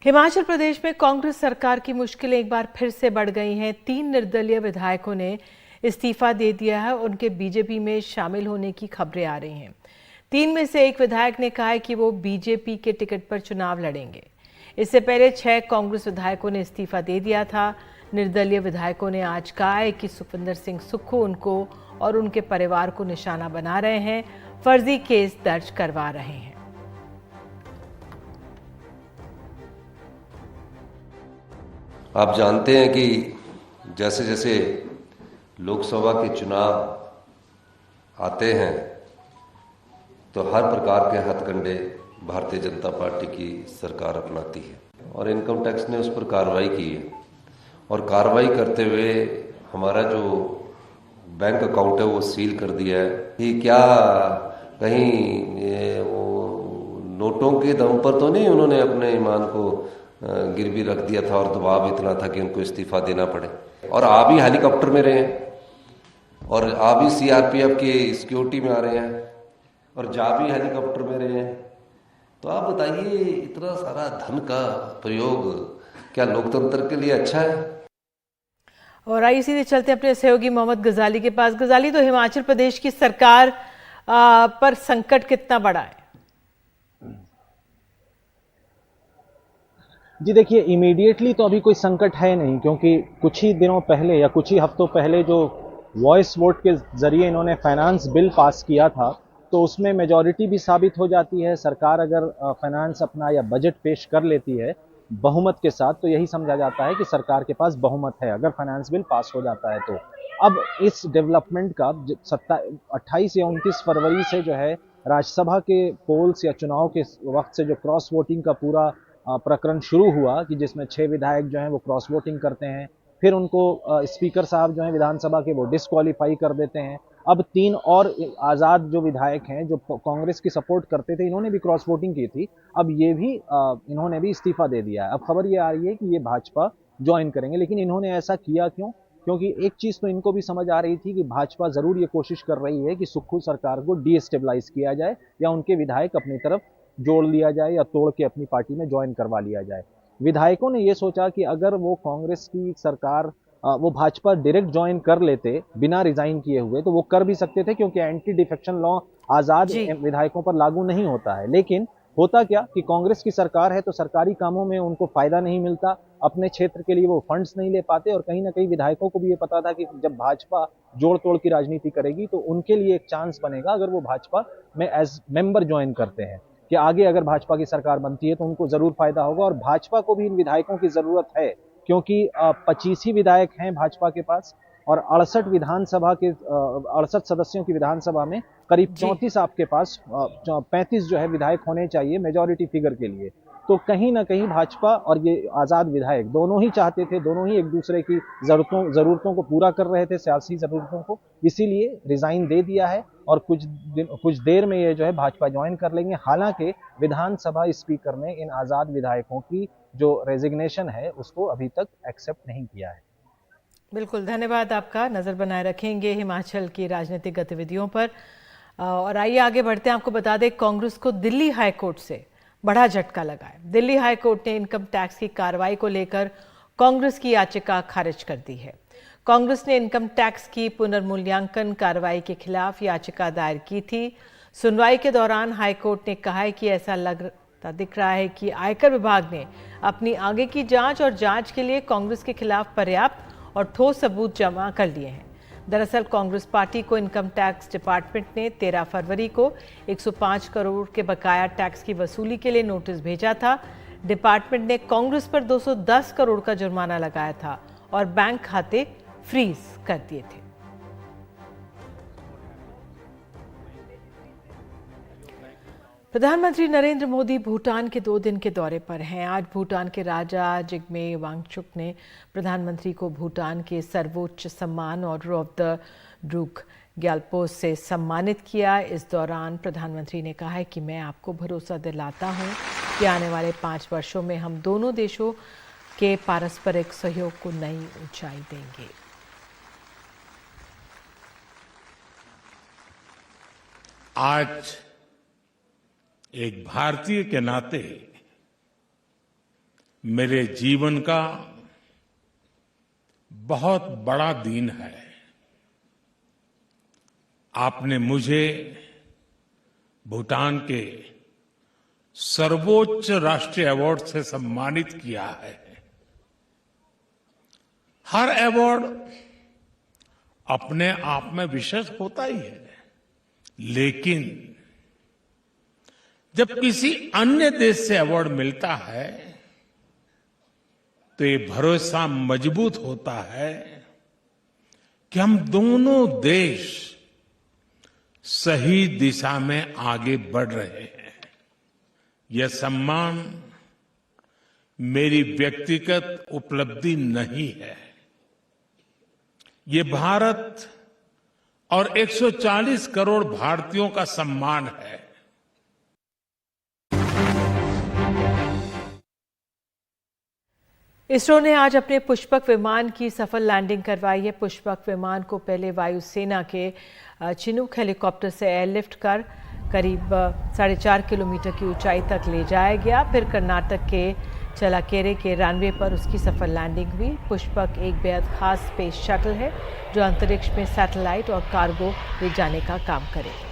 हिमाचल प्रदेश में कांग्रेस सरकार की मुश्किलें एक बार फिर से बढ़ गई हैं। 3 निर्दलीय विधायकों ने इस्तीफा दे दिया है। उनके बीजेपी में शामिल होने की खबरें आ रही हैं। 3 में से एक विधायक ने कहा है कि वो बीजेपी के टिकट पर चुनाव लड़ेंगे। इससे पहले 6 कांग्रेस विधायकों ने इस्तीफा दे दिया था। निर्दलीय विधायकों ने आज कहा है कि सुखविंदर सिंह सुक्खू उनको और उनके परिवार को निशाना बना रहे हैं, फर्जी केस दर्ज करवा रहे हैं। आप जानते हैं कि जैसे जैसे लोकसभा के चुनाव आते हैं तो हर प्रकार के हथकंडे भारतीय जनता पार्टी की सरकार अपनाती है और इनकम टैक्स ने उस पर कार्रवाई की है और कार्रवाई करते हुए हमारा जो बैंक अकाउंट है वो सील कर दिया है कि क्या कहीं वो नोटों के दम पर तो नहीं उन्होंने अपने ईमान को गिरवी रख दिया था और दबाव इतना था कि उनको इस्तीफा देना पड़े। और आप ही हेलीकॉप्टर में रहे हैं और आप ही सीआरपीएफ के सिक्योरिटी में आ रहे हैं और जा भी हेलीकॉप्टर में रहे हैं, तो आप बताइए इतना सारा धन का प्रयोग क्या लोकतंत्र के लिए अच्छा है? और आइए सीधे चलते अपने सहयोगी मोहम्मद गजाली के पास। गजाली, तो हिमाचल प्रदेश की सरकार पर संकट कितना बड़ा है? जी देखिए, इमीडिएटली तो अभी कोई संकट है नहीं, क्योंकि कुछ ही दिनों पहले या कुछ ही हफ्तों पहले जो वॉइस वोट के जरिए इन्होंने फाइनेंस बिल पास किया था, तो उसमें मेजॉरिटी भी साबित हो जाती है। सरकार अगर फाइनेंस अपना या बजट पेश कर लेती है बहुमत के साथ, तो यही समझा जाता है कि सरकार के पास बहुमत है, अगर फाइनेंस बिल पास हो जाता है तो। अब इस डेवलपमेंट का 28 या 29 फरवरी से जो है राज्यसभा के पोल्स या चुनाव के वक्त से जो क्रॉस वोटिंग का पूरा प्रकरण शुरू हुआ, कि जिसमें 6 विधायक जो हैं वो क्रॉस वोटिंग करते हैं, फिर उनको स्पीकर साहब जो हैं विधानसभा के वो डिस्क्वालीफाई कर देते हैं। अब 3 और आज़ाद जो विधायक हैं जो कांग्रेस की सपोर्ट करते थे, इन्होंने भी क्रॉस वोटिंग की थी, अब ये भी इन्होंने भी इस्तीफा दे दिया है। अब खबर ये आ रही है कि ये भाजपा ज्वाइन करेंगे, लेकिन इन्होंने ऐसा किया क्यों? क्योंकि एक चीज तो इनको भी समझ आ रही थी कि भाजपा जरूर ये कोशिश कर रही है कि सुक्खू सरकार को डीस्टेबलाइज किया जाए या उनके विधायक अपनी तरफ जोड़ लिया जाए या तोड़ के अपनी पार्टी में ज्वाइन करवा लिया जाए। विधायकों ने यह सोचा कि अगर वो कांग्रेस की सरकार वो भाजपा डायरेक्ट ज्वाइन कर लेते बिना रिजाइन किए हुए, तो वो कर भी सकते थे, क्योंकि एंटी डिफेक्शन लॉ आजाद विधायकों पर लागू नहीं होता है। लेकिन होता क्या कि कांग्रेस की सरकार है तो सरकारी कामों में उनको फायदा नहीं मिलता, अपने क्षेत्र के लिए वो फंड्स नहीं ले पाते, और कहीं ना कहीं विधायकों को भी ये पता था कि जब भाजपा जोड़ तोड़ की राजनीति करेगी तो उनके लिए एक चांस बनेगा अगर वो भाजपा में एज मेंबर ज्वाइन करते हैं, कि आगे अगर भाजपा की सरकार बनती है तो उनको जरूर फायदा होगा। और भाजपा को भी इन विधायकों की जरूरत है, क्योंकि 25 ही विधायक हैं भाजपा के पास और 68 विधानसभा के 68 सदस्यों की विधानसभा में करीब 34 आपके पास 35 जो है विधायक होने चाहिए मेजॉरिटी फिगर के लिए। तो कहीं ना कहीं भाजपा और ये आजाद विधायक दोनों ही चाहते थे, दोनों ही एक दूसरे की जरूरतों को पूरा कर रहे थे, सियासी जरूरतों को, इसीलिए रिजाइन दे दिया है और कुछ देर में ये जो है भाजपा ज्वाइन कर लेंगे। हालांकि विधानसभा स्पीकर ने इन आजाद विधायकों की जो रेजिग्नेशन है उसको अभी तक एक्सेप्ट नहीं किया है। बिल्कुल, धन्यवाद आपका। नजर बनाए रखेंगे हिमाचल की राजनीतिक गतिविधियों पर। और आइए आगे बढ़ते हैं। आपको बता दें, कांग्रेस को दिल्ली हाईकोर्ट से बड़ा झटका लगा है। दिल्ली हाईकोर्ट ने इनकम टैक्स की कार्रवाई को लेकर कांग्रेस की याचिका खारिज कर दी है। कांग्रेस ने इनकम टैक्स की पुनर्मूल्यांकन कार्रवाई के खिलाफ याचिका दायर की थी। सुनवाई के दौरान हाईकोर्ट ने कहा है कि ऐसा दिख रहा है कि आयकर विभाग ने अपनी आगे की जांच और जांच के लिए कांग्रेस के खिलाफ पर्याप्त और ठोस सबूत जमा कर लिए हैं। दरअसल कांग्रेस पार्टी को इनकम टैक्स डिपार्टमेंट ने 13 फरवरी को 105 करोड़ के बकाया टैक्स की वसूली के लिए नोटिस भेजा था। डिपार्टमेंट ने कांग्रेस पर 210 करोड़ का जुर्माना लगाया था और बैंक खाते फ्रीज कर दिए थे। प्रधानमंत्री नरेंद्र मोदी भूटान के 2 दिन के दौरे पर हैं। आज भूटान के राजा जिग्मे वांगचुक ने प्रधानमंत्री को भूटान के सर्वोच्च सम्मान order of the Druk Gyalpo से सम्मानित किया। इस दौरान प्रधानमंत्री ने कहा है कि मैं आपको भरोसा दिलाता हूं कि आने वाले 5 वर्षों में हम दोनों देशों के पारस्परिक सहयोग को नई ऊंचाई देंगे। आज एक भारतीय के नाते मेरे जीवन का बहुत बड़ा दिन है। आपने मुझे भूटान के सर्वोच्च राष्ट्रीय अवार्ड से सम्मानित किया है। हर अवार्ड अपने आप में विशेष होता ही है, लेकिन जब किसी अन्य देश से अवार्ड मिलता है तो ये भरोसा मजबूत होता है कि हम दोनों देश सही दिशा में आगे बढ़ रहे हैं। यह सम्मान मेरी व्यक्तिगत उपलब्धि नहीं है, ये भारत और 140 करोड़ भारतीयों का सम्मान है। इसरो ने आज अपने पुष्पक विमान की सफल लैंडिंग करवाई है। पुष्पक विमान को पहले वायुसेना के चिनूक हेलीकॉप्टर से एयरलिफ्ट कर करीब 4.5 किलोमीटर की ऊंचाई तक ले जाया गया। फिर कर्नाटक के चलाकेरे के रनवे पर उसकी सफल लैंडिंग हुई। पुष्पक एक बेहद खास स्पेस शटल है जो अंतरिक्ष में सैटेलाइट और कार्गो ले जाने का काम करेगा।